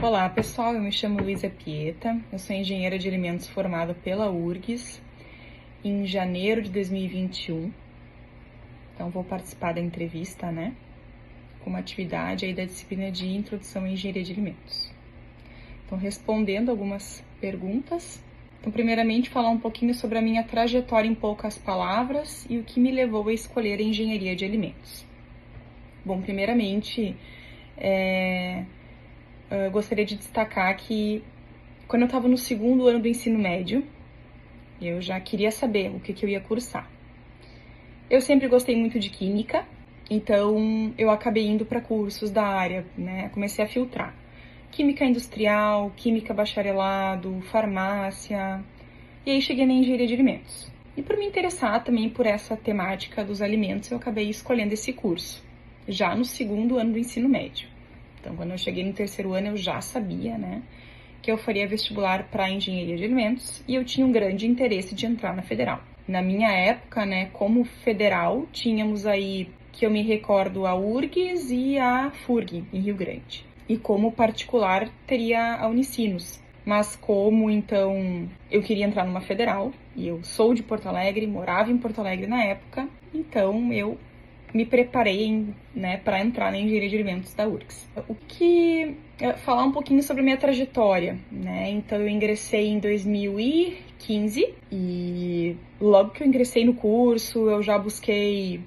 Olá pessoal, eu me chamo Luísa Pieta, eu sou engenheira de alimentos formada pela URGS em janeiro de 2021. Então vou participar da entrevista, como atividade aí da disciplina de Introdução à Engenharia de Alimentos. Então respondendo algumas perguntas. Então primeiramente falar um pouquinho sobre a minha trajetória em poucas palavras e o que me levou a escolher a Engenharia de Alimentos. Bom, primeiramente, eu gostaria de destacar que quando eu estava no segundo ano do ensino médio, eu já queria saber o que eu ia cursar. Eu sempre gostei muito de química, então eu acabei indo para cursos da área, Comecei a filtrar. Química industrial, química bacharelado, farmácia, e aí cheguei na engenharia de alimentos. E por me interessar também por essa temática dos alimentos, eu acabei escolhendo esse curso, já no segundo ano do ensino médio. Então, quando eu cheguei no terceiro ano, eu já sabia, que eu faria vestibular para engenharia de alimentos e eu tinha um grande interesse de entrar na federal. Na minha época, como federal, tínhamos aí, que eu me recordo, a URGS e a FURG, em Rio Grande. E como particular, teria a Unicinos. Mas como, então, eu queria entrar numa federal, e eu sou de Porto Alegre, morava em Porto Alegre na época, então eu me preparei, para entrar na engenharia de alimentos da URGS. Falar um pouquinho sobre a minha trajetória, Então eu ingressei em 2015 e logo que eu ingressei no curso, eu já busquei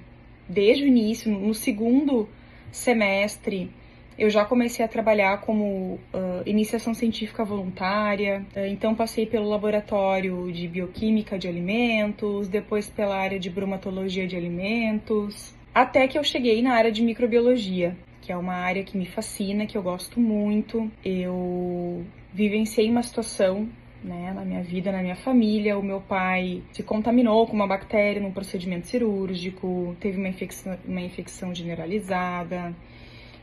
desde o início, no segundo semestre, eu já comecei a trabalhar como iniciação científica voluntária, então passei pelo laboratório de bioquímica de alimentos, depois pela área de bromatologia de alimentos, até que eu cheguei na área de microbiologia, que é uma área que me fascina, que eu gosto muito. Eu vivenciei uma situação, na minha vida, na minha família. O meu pai se contaminou com uma bactéria num procedimento cirúrgico, teve uma infecção generalizada.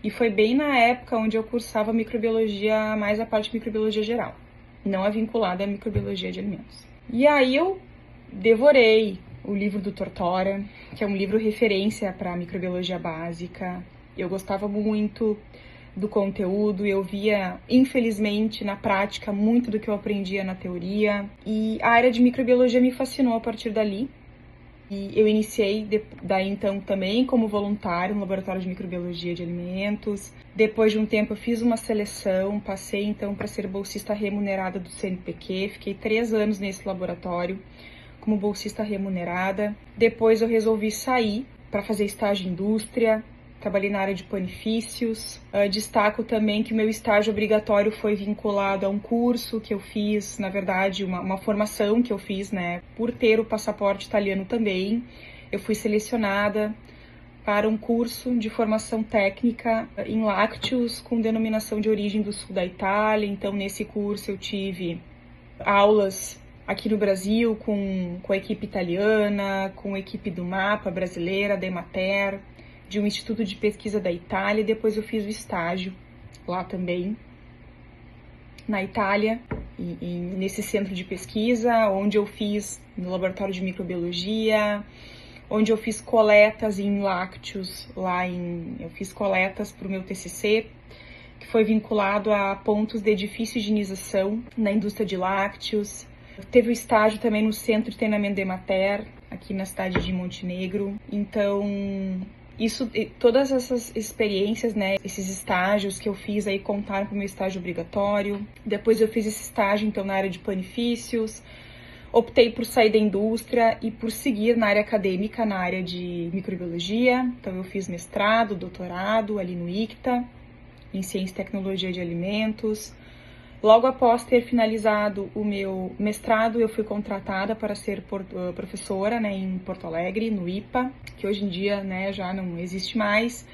E foi bem na época onde eu cursava microbiologia, mais a parte de microbiologia geral, não a vinculada à microbiologia de alimentos. E aí eu devorei o livro do Tortora, que é um livro referência para microbiologia básica. Eu gostava muito do conteúdo, eu via, infelizmente, na prática, muito do que eu aprendia na teoria. E a área de microbiologia me fascinou a partir dali. E eu iniciei daí então também como voluntário no laboratório de microbiologia de alimentos. Depois de um tempo eu fiz uma seleção, passei então para ser bolsista remunerada do CNPq, fiquei 3 anos nesse laboratório como bolsista remunerada. Depois eu resolvi sair para fazer estágio em indústria, trabalhei na área de panifícios. Destaco também que o meu estágio obrigatório foi vinculado a um curso que eu fiz, na verdade, uma formação que eu fiz, por ter o passaporte italiano também. Eu fui selecionada para um curso de formação técnica em lácteos com denominação de origem do sul da Itália. Então, nesse curso eu tive aulas aqui no Brasil com a equipe italiana, com a equipe do MAPA brasileira, da Emater, de um instituto de pesquisa da Itália. Depois eu fiz o estágio lá também, na Itália, nesse centro de pesquisa, onde eu fiz no laboratório de microbiologia, onde eu fiz coletas em lácteos, eu fiz coletas para o meu TCC, que foi vinculado a pontos de edifício de higienização na indústria de lácteos. Teve o estágio também no Centro de Treinamento da Emater, aqui na cidade de Montenegro. Então, todas essas experiências, esses estágios que eu fiz aí contaram para o meu estágio obrigatório. Depois eu fiz esse estágio, então, na área de panifícios. Optei por sair da indústria e por seguir na área acadêmica, na área de microbiologia. Então, eu fiz mestrado, doutorado ali no ICTA, em Ciência e Tecnologia de Alimentos. Logo após ter finalizado o meu mestrado, eu fui contratada para ser professora, em Porto Alegre, no IPA, que hoje em dia, já não existe mais.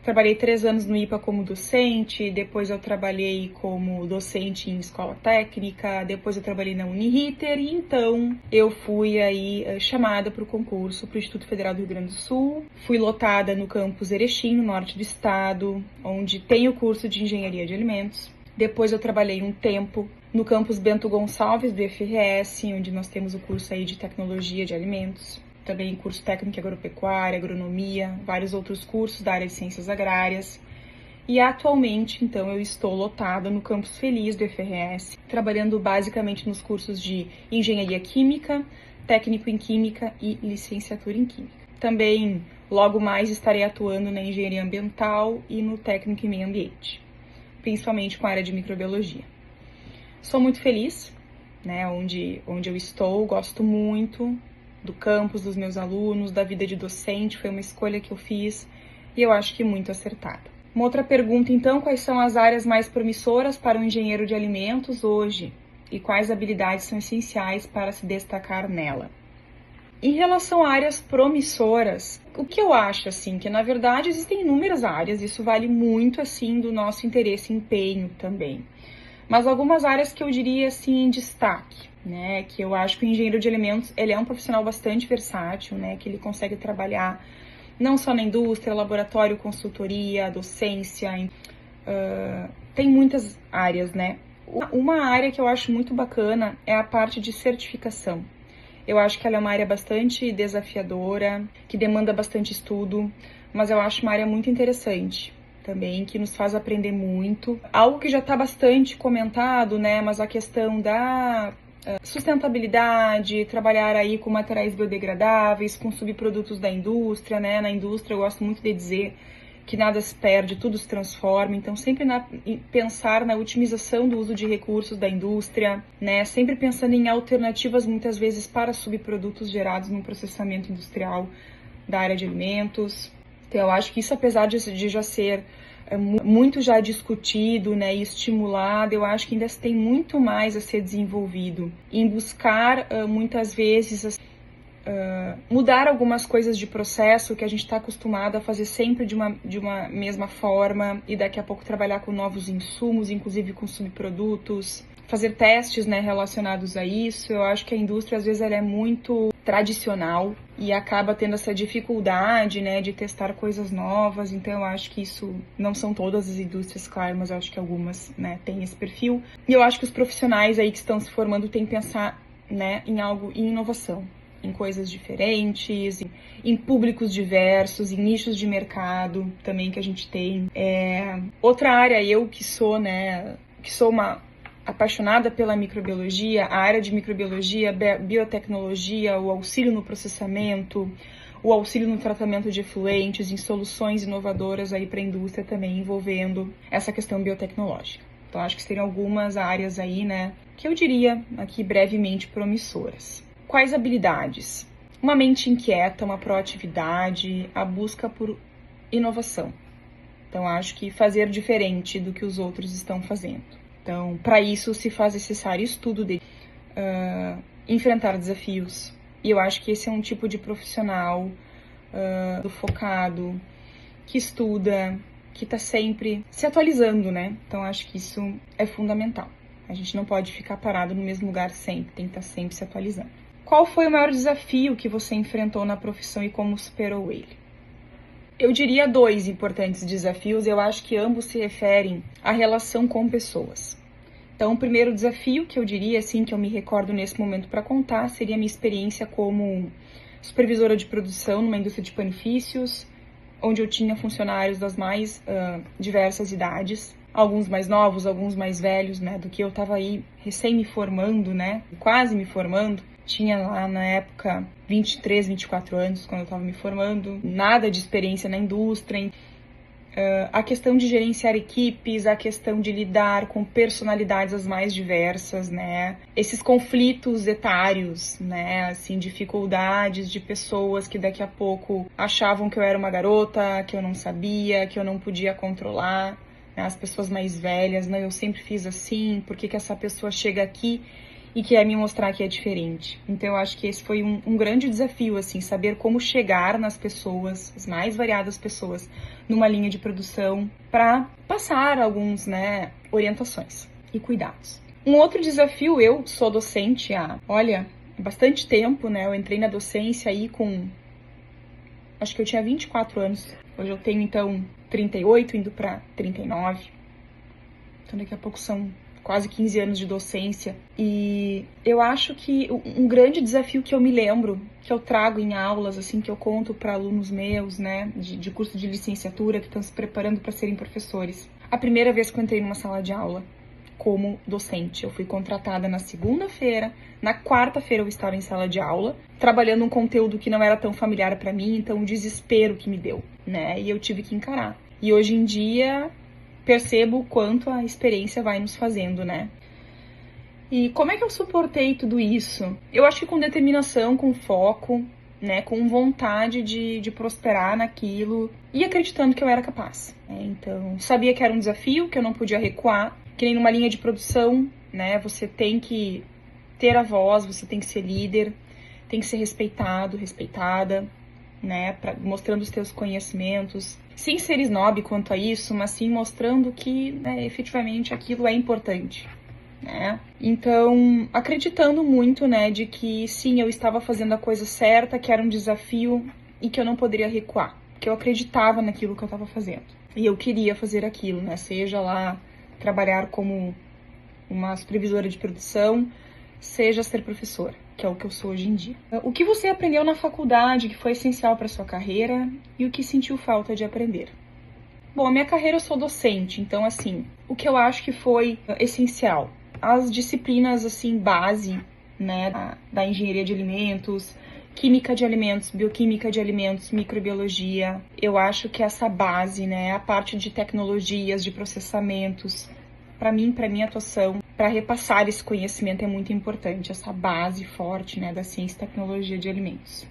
Trabalhei 3 anos no IPA como docente, depois eu trabalhei como docente em escola técnica, depois eu trabalhei na Uniriter e então eu fui aí chamada para o concurso para o Instituto Federal do Rio Grande do Sul. Fui lotada no campus Erechim, no norte do estado, onde tem o curso de Engenharia de Alimentos. Depois eu trabalhei um tempo no campus Bento Gonçalves, do FRS, onde nós temos o curso aí de Tecnologia de Alimentos. Também curso técnico em agropecuária, agronomia, vários outros cursos da área de ciências agrárias. E atualmente, então, eu estou lotada no Campus Feliz do FRS, trabalhando basicamente nos cursos de Engenharia Química, Técnico em Química e Licenciatura em Química. Também, logo mais, estarei atuando na Engenharia Ambiental e no Técnico em Meio Ambiente, principalmente com a área de Microbiologia. Sou muito feliz, né, onde eu estou, gosto muito do campus, dos meus alunos, da vida de docente, foi uma escolha que eu fiz e eu acho que muito acertada. Uma outra pergunta, então, quais são as áreas mais promissoras para um engenheiro de alimentos hoje e quais habilidades são essenciais para se destacar nela? Em relação a áreas promissoras, o que eu acho, assim, que na verdade existem inúmeras áreas, isso vale muito, assim, do nosso interesse e empenho também. Mas algumas áreas que eu diria, assim, em destaque, né, que eu acho que o engenheiro de alimentos, ele é um profissional bastante versátil, né, que ele consegue trabalhar não só na indústria, laboratório, consultoria, docência, tem muitas áreas, né. Uma área que eu acho muito bacana é a parte de certificação. Eu acho que ela é uma área bastante desafiadora, que demanda bastante estudo, mas eu acho uma área muito interessante também, que nos faz aprender muito. Algo que já está bastante comentado, né, mas a questão da sustentabilidade, trabalhar aí com materiais biodegradáveis, com subprodutos da indústria, né, na indústria eu gosto muito de dizer que nada se perde, tudo se transforma, então sempre pensar na otimização do uso de recursos da indústria, né, sempre pensando em alternativas muitas vezes para subprodutos gerados no processamento industrial da área de alimentos. Então eu acho que isso, apesar de já ser muito já discutido, né, e estimulado, eu acho que ainda tem muito mais a ser desenvolvido em buscar muitas vezes mudar algumas coisas de processo que a gente está acostumado a fazer sempre de uma mesma forma e daqui a pouco trabalhar com novos insumos, inclusive com subprodutos, fazer testes, né, relacionados a isso. Eu acho que a indústria às vezes ela é muito tradicional e acaba tendo essa dificuldade, né, de testar coisas novas. Então eu acho que isso não são todas as indústrias, claro, mas eu acho que algumas, né, têm esse perfil. E eu acho que os profissionais aí que estão se formando têm que pensar, né, em algo, em inovação, em coisas diferentes, em públicos diversos, em nichos de mercado também que a gente tem. Outra área, eu que sou, né, que sou uma apaixonada pela microbiologia, a área de microbiologia, biotecnologia, o auxílio no processamento, o auxílio no tratamento de efluentes, em soluções inovadoras aí para a indústria também envolvendo essa questão biotecnológica. Então acho que seriam algumas áreas aí, né, que eu diria aqui brevemente promissoras. Quais habilidades? Uma mente inquieta, uma proatividade, a busca por inovação. Então acho que fazer diferente do que os outros estão fazendo. Então, para isso se faz necessário estudo, enfrentar desafios. E eu acho que esse é um tipo de profissional focado, que estuda, que está sempre se atualizando, né? Então, acho que isso é fundamental. A gente não pode ficar parado no mesmo lugar sempre, tem que estar sempre se atualizando. Qual foi o maior desafio que você enfrentou na profissão e como superou ele? Eu diria 2 importantes desafios, eu acho que ambos se referem à relação com pessoas. Então, o primeiro desafio que eu diria, assim, que eu me recordo nesse momento para contar, seria a minha experiência como supervisora de produção numa indústria de panefícios, onde eu tinha funcionários das mais diversas idades, alguns mais novos, alguns mais velhos, né, do que eu estava aí recém me formando, né, quase me formando. Tinha lá na época 23, 24 anos quando eu estava me formando, nada de experiência na indústria. A questão de gerenciar equipes, a questão de lidar com personalidades as mais diversas, né? Esses conflitos etários, né? Assim, dificuldades de pessoas que daqui a pouco achavam que eu era uma garota, que eu não sabia, que eu não podia controlar, né? As pessoas mais velhas, né? Eu sempre fiz assim, por que essa pessoa chega aqui e quer me mostrar que é diferente? Então eu acho que esse foi um grande desafio, assim, saber como chegar nas pessoas, as mais variadas pessoas, numa linha de produção, para passar alguns, né, orientações e cuidados. Um outro desafio, eu sou docente há bastante tempo, né, eu entrei na docência aí acho que eu tinha 24 anos, hoje eu tenho então 38, indo para 39, então daqui a pouco são quase 15 anos de docência. E eu acho que um grande desafio que eu me lembro, que eu trago em aulas, assim, que eu conto para alunos meus, né, de curso de licenciatura, que estão se preparando para serem professores. A primeira vez que eu entrei numa sala de aula como docente, eu fui contratada na segunda-feira, na quarta-feira eu estava em sala de aula, trabalhando um conteúdo que não era tão familiar para mim, então o desespero que me deu, né, e eu tive que encarar. E hoje em dia percebo o quanto a experiência vai nos fazendo, né? E como é que eu suportei tudo isso? Eu acho que com determinação, com foco, né? Com vontade de prosperar naquilo e acreditando que eu era capaz. Né? Então, sabia que era um desafio, que eu não podia recuar. Que nem numa linha de produção, né? Você tem que ter a voz, você tem que ser líder, tem que ser respeitado, respeitada, né? Mostrando os teus conhecimentos. Sem ser snob quanto a isso, mas sim mostrando que, né, efetivamente aquilo é importante, né? Então, acreditando muito, né, de que sim, eu estava fazendo a coisa certa, que era um desafio e que eu não poderia recuar, que eu acreditava naquilo que eu estava fazendo. E eu queria fazer aquilo, né? Seja lá trabalhar como uma supervisora de produção, seja ser professora, que é o que eu sou hoje em dia. O que você aprendeu na faculdade que foi essencial para sua carreira e o que sentiu falta de aprender? Bom, a minha carreira eu sou docente, então assim, o que eu acho que foi essencial, as disciplinas assim base, né, da engenharia de alimentos, química de alimentos, bioquímica de alimentos, microbiologia. Eu acho que essa base, né, a parte de tecnologias, de processamentos, para mim, para minha atuação, para repassar esse conhecimento é muito importante, essa base forte, né, da ciência e tecnologia de alimentos.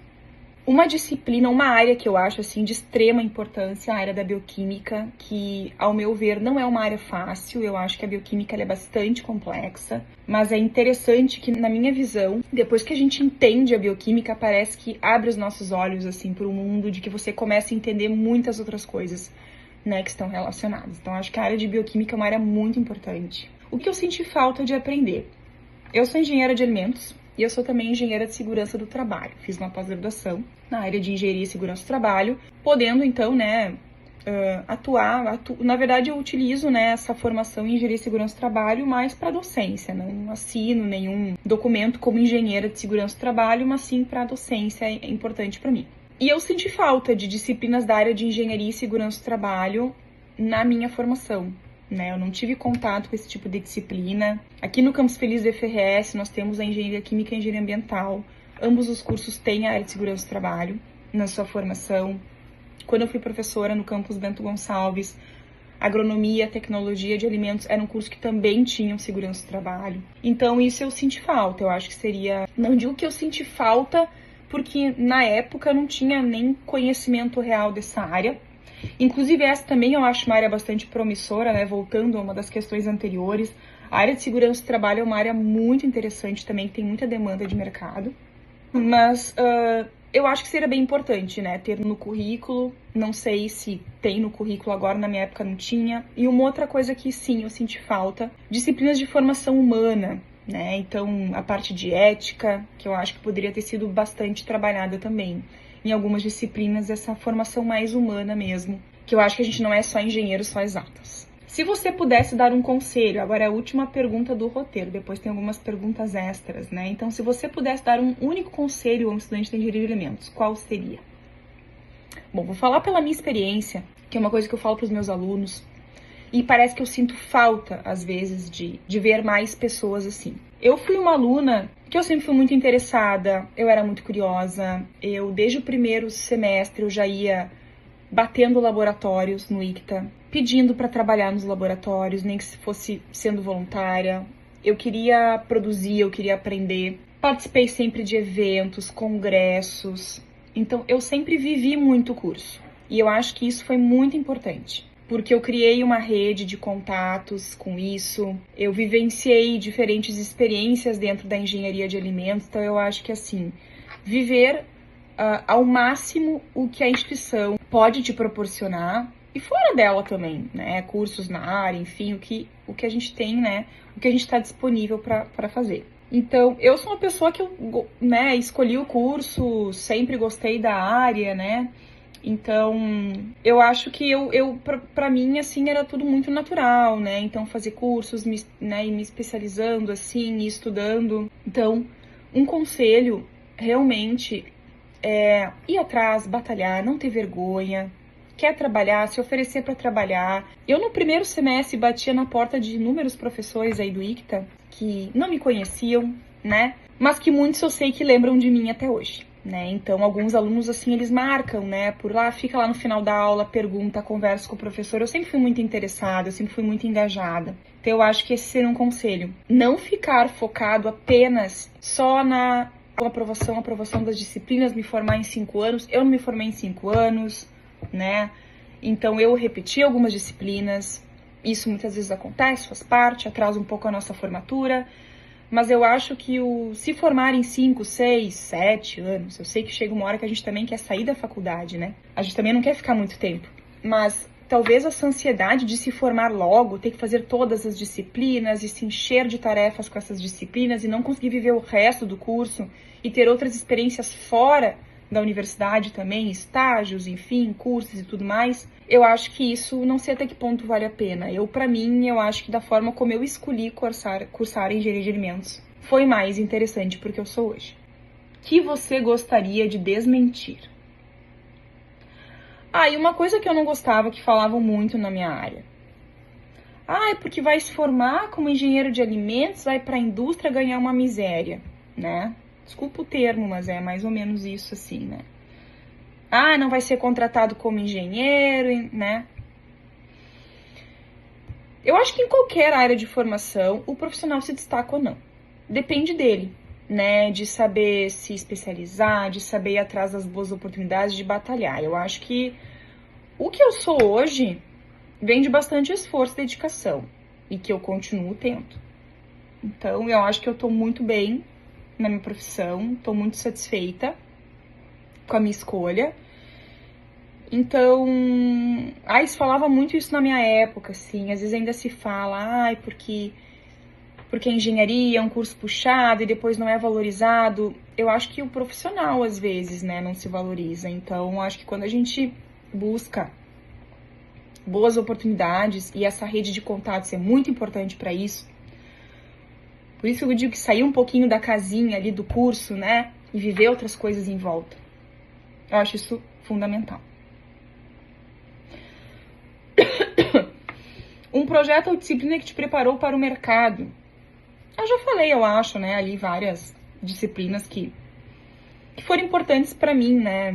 Uma disciplina, uma área que eu acho assim de extrema importância, a área da bioquímica, que ao meu ver não é uma área fácil. Eu acho que a bioquímica ela é bastante complexa, mas é interessante que na minha visão, depois que a gente entende a bioquímica, parece que abre os nossos olhos assim para o mundo, de que você começa a entender muitas outras coisas, né, que estão relacionadas. Então acho que a área de bioquímica é uma área muito importante. O que eu senti falta de aprender? Eu sou engenheira de alimentos e eu sou também engenheira de segurança do trabalho. Fiz uma pós-graduação na área de engenharia e segurança do trabalho, podendo então, né, na verdade eu utilizo, né, essa formação em engenharia e segurança do trabalho mais para docência, não assino nenhum documento como engenheira de segurança do trabalho, mas sim para docência, é importante para mim. E eu senti falta de disciplinas da área de engenharia e segurança do trabalho na minha formação. Né, eu não tive contato com esse tipo de disciplina. Aqui no Campus Feliz do FRS nós temos a Engenharia Química e a Engenharia Ambiental. Ambos os cursos têm a área de segurança do trabalho na sua formação. Quando eu fui professora no Campus Bento Gonçalves, Agronomia, Tecnologia de Alimentos era um curso que também tinha segurança do trabalho. Então isso eu senti falta, eu acho que seria... Não digo que eu senti falta, porque na época eu não tinha nem conhecimento real dessa área. Inclusive essa também eu acho uma área bastante promissora, né? Voltando a uma das questões anteriores, a área de segurança do trabalho é uma área muito interessante também, que tem muita demanda de mercado, mas eu acho que seria bem importante, né? Ter no currículo, não sei se tem no currículo agora, na minha época não tinha. E uma outra coisa que sim, eu senti falta, disciplinas de formação humana, né? Então a parte de ética, que eu acho que poderia ter sido bastante trabalhada também. Em algumas disciplinas, essa formação mais humana mesmo, que eu acho que a gente não é só engenheiro, só exatas. Se você pudesse dar um conselho, agora é a última pergunta do roteiro, depois tem algumas perguntas extras, né? Então, se você pudesse dar um único conselho a um estudante de engenharia de alimentos, qual seria? Bom, vou falar pela minha experiência, que é uma coisa que eu falo para os meus alunos, e parece que eu sinto falta, às vezes, de ver mais pessoas assim. Eu fui uma aluna que eu sempre fui muito interessada, eu era muito curiosa, eu desde o primeiro semestre eu já ia batendo laboratórios no ICTA, pedindo para trabalhar nos laboratórios, nem que fosse sendo voluntária. Eu queria produzir, eu queria aprender. Participei sempre de eventos, congressos, então eu sempre vivi muito o curso. E eu acho que isso foi muito importante, porque eu criei uma rede de contatos com isso, eu vivenciei diferentes experiências dentro da engenharia de alimentos, então eu acho que assim, viver ao máximo o que a instituição pode te proporcionar, e fora dela também, né, cursos na área, enfim, o que a gente tem, né, o que a gente está disponível para fazer. Então, eu sou uma pessoa que eu, né, escolhi o curso, sempre gostei da área, né, Então, eu acho que pra mim, assim, era tudo muito natural, né? Então, fazer cursos, né, e me especializando, assim, e estudando. Então, um conselho, realmente, é ir atrás, batalhar, não ter vergonha. Quer trabalhar, se oferecer para trabalhar. Eu, no primeiro semestre, batia na porta de inúmeros professores aí do ICTA que não me conheciam, né? Mas que muitos eu sei que lembram de mim até hoje. Né? Então, alguns alunos, assim, eles marcam, né? Por lá, fica lá no final da aula, pergunta, conversa com o professor. Eu sempre fui muito interessada, eu sempre fui muito engajada. Então, eu acho que esse seria um conselho. Não ficar focado apenas só na aprovação das disciplinas, me formar em 5 anos. Eu não me formei em 5 anos, né? Então, eu repeti algumas disciplinas. Isso muitas vezes acontece, faz parte, atrasa um pouco a nossa formatura. Mas eu acho que se formar em 5, 6, 7 anos, eu sei que chega uma hora que a gente também quer sair da faculdade, né? A gente também não quer ficar muito tempo. Mas talvez essa ansiedade de se formar logo, ter que fazer todas as disciplinas e se encher de tarefas com essas disciplinas e não conseguir viver o resto do curso e ter outras experiências fora da universidade também, estágios, enfim, cursos e tudo mais, eu acho que isso não sei até que ponto vale a pena. Pra mim, eu acho que da forma como eu escolhi cursar engenharia de alimentos, foi mais interessante porque eu sou hoje. Que você gostaria de desmentir? E uma coisa que eu não gostava, que falavam muito na minha área. É porque vai se formar como engenheiro de alimentos, vai para a indústria ganhar uma miséria, né? Desculpa o termo, mas é mais ou menos isso assim, né? Não vai ser contratado como engenheiro, né? Eu acho que em qualquer área de formação, o profissional se destaca ou não. Depende dele, né? De saber se especializar, de saber ir atrás das boas oportunidades, de batalhar. Eu acho que o que eu sou hoje vem de bastante esforço e dedicação. E que eu continuo tendo. Então, eu acho que eu tô muito bem na minha profissão, tô muito satisfeita com a minha escolha. Então, se falava muito isso na minha época, assim, às vezes ainda se fala, porque a engenharia é um curso puxado e depois não é valorizado. Eu acho que o profissional, às vezes, né, não se valoriza. Então, acho que quando a gente busca boas oportunidades, e essa rede de contatos é muito importante para isso, por isso eu digo que sair um pouquinho da casinha ali do curso, né, e viver outras coisas em volta. Eu acho isso fundamental. Um projeto ou disciplina que te preparou para o mercado. Eu já falei, eu acho, né, ali várias disciplinas que foram importantes para mim, né.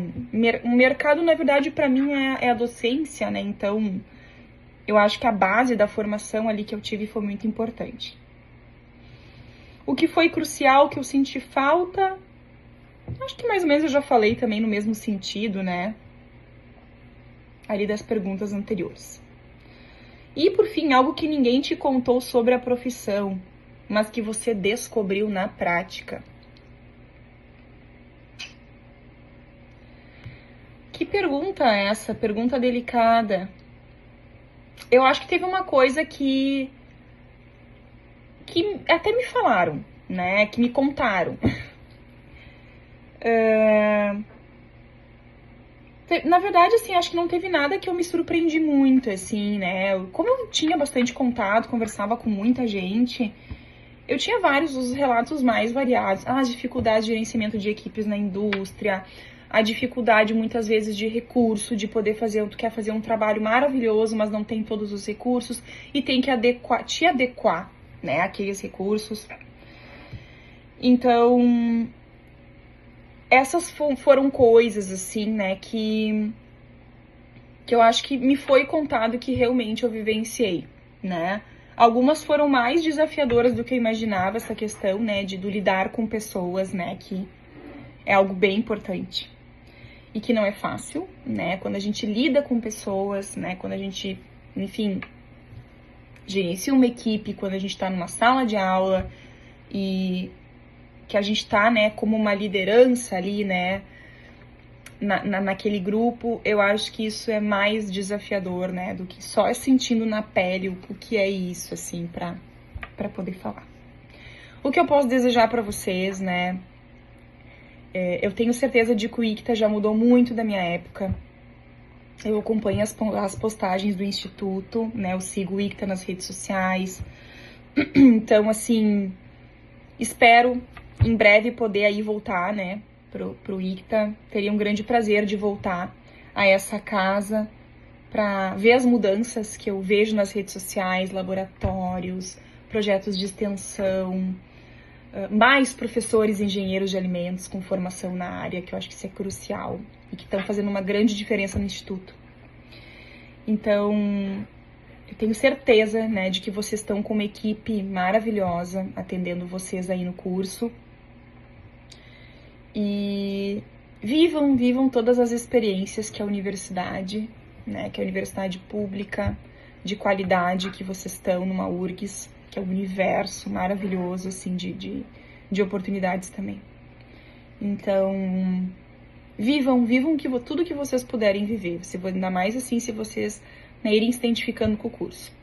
O mercado, na verdade, para mim é a docência, né, então eu acho que a base da formação ali que eu tive foi muito importante. O que foi crucial, que eu senti falta, acho que mais ou menos eu já falei também no mesmo sentido, né, ali das perguntas anteriores. E, por fim, algo que ninguém te contou sobre a profissão, mas que você descobriu na prática. Que pergunta é essa? Pergunta delicada. Eu acho que teve uma coisa que até me falaram, né? Que me contaram. Na verdade, assim, acho que não teve nada que eu me surpreendi muito, assim, né? Como eu tinha bastante contato, conversava com muita gente, eu tinha vários os relatos mais variados. As dificuldades de gerenciamento de equipes na indústria, a dificuldade, muitas vezes, de recurso, de poder fazer, tu quer fazer um trabalho maravilhoso, mas não tem todos os recursos, e tem que te adequar, né, àqueles recursos. Então, essas foram coisas, assim, né, que eu acho que me foi contado que realmente eu vivenciei, né. Algumas foram mais desafiadoras do que eu imaginava, essa questão, né, do lidar com pessoas, né, que é algo bem importante e que não é fácil, né, quando a gente lida com pessoas, né, quando a gente, enfim, gerencia uma equipe, quando a gente tá numa sala de aula e que a gente tá, né, como uma liderança ali, né, naquele grupo, eu acho que isso é mais desafiador, né, do que só sentindo na pele o que é isso, assim, pra poder falar. O que eu posso desejar pra vocês, né, eu tenho certeza de que o ICTA já mudou muito da minha época, Eu acompanho as postagens do Instituto, né? Eu sigo o ICTA nas redes sociais. Então, assim, espero em breve poder aí voltar, né, pro ICTA. Teria um grande prazer de voltar a essa casa para ver as mudanças que eu vejo nas redes sociais, laboratórios, projetos de extensão, mais professores e engenheiros de alimentos com formação na área, que eu acho que isso é crucial e que estão fazendo uma grande diferença no Instituto. Então, eu tenho certeza, né, de que vocês estão com uma equipe maravilhosa atendendo vocês aí no curso. E vivam todas as experiências que a universidade, né, que a universidade pública de qualidade que vocês estão numa URGS, que é um universo maravilhoso, assim, de oportunidades também. Então, vivam tudo que vocês puderem viver, ainda mais assim se vocês, né, irem se identificando com o curso.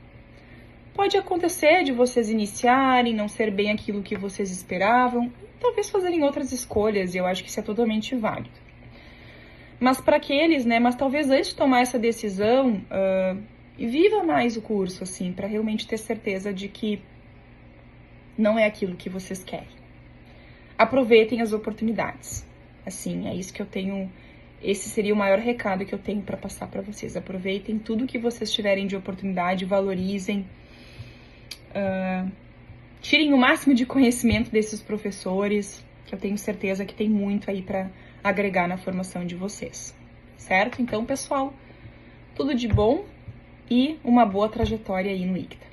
Pode acontecer de vocês iniciarem, não ser bem aquilo que vocês esperavam, talvez fazerem outras escolhas, e eu acho que isso é totalmente válido. Mas para aqueles, né, mas talvez antes de tomar essa decisão, viva mais o curso, assim, para realmente ter certeza de que não é aquilo que vocês querem. Aproveitem as oportunidades. Assim, é isso que eu tenho, esse seria o maior recado que eu tenho para passar para vocês. Aproveitem tudo que vocês tiverem de oportunidade, valorizem, tirem o máximo de conhecimento desses professores, que eu tenho certeza que tem muito aí para agregar na formação de vocês, certo? Então, pessoal, tudo de bom e uma boa trajetória aí no ICTA.